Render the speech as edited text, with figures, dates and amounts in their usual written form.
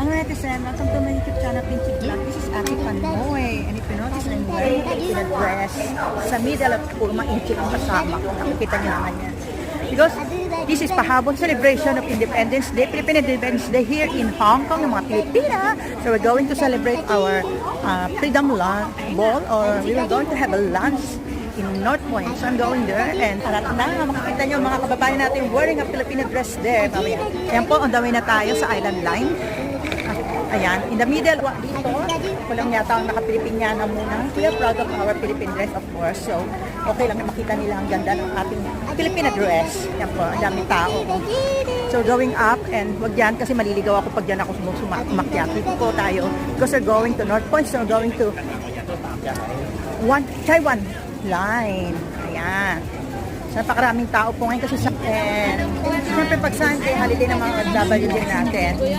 Hello netizen, welcome to my YouTube channel, Pinchy Vlog. This is Aki Panoy. And if you notice, I'm wearing a Filipino dress. Sa middle at puro ma-inchik ang kasama ko. Nakikita niyo naman yan. Because this is pahabol celebration of Independence Day, Philippine Independence Day here in Hong Kong ng mga Pilipina. So we're going to celebrate our Freedom Ball, or we are going to have a lunch in North Point. So I'm going there and makikita nyo mga kababayan natin wearing a Filipino dress there. Ayan po, on the way na tayo sa Island Line. Ayan, in the middle, dito, kulang yata ang naka-Pilipinyana muna. We are proud of our Philippine dress, of course. So, okay lang na makita nila ang ganda ng ating Filipino dress. Ayan po, ang daming tao. So, going up, and wag yan, kasi maliligaw ako pag dyan ako sumakyat. Dito po tayo, because we're going to North Point, so we're going to Taiwan Line. Ayan. So, napakaraming tao po ngayon kasi sa... And, siyempre, pag Sunday, holiday ng mga OFW din natin.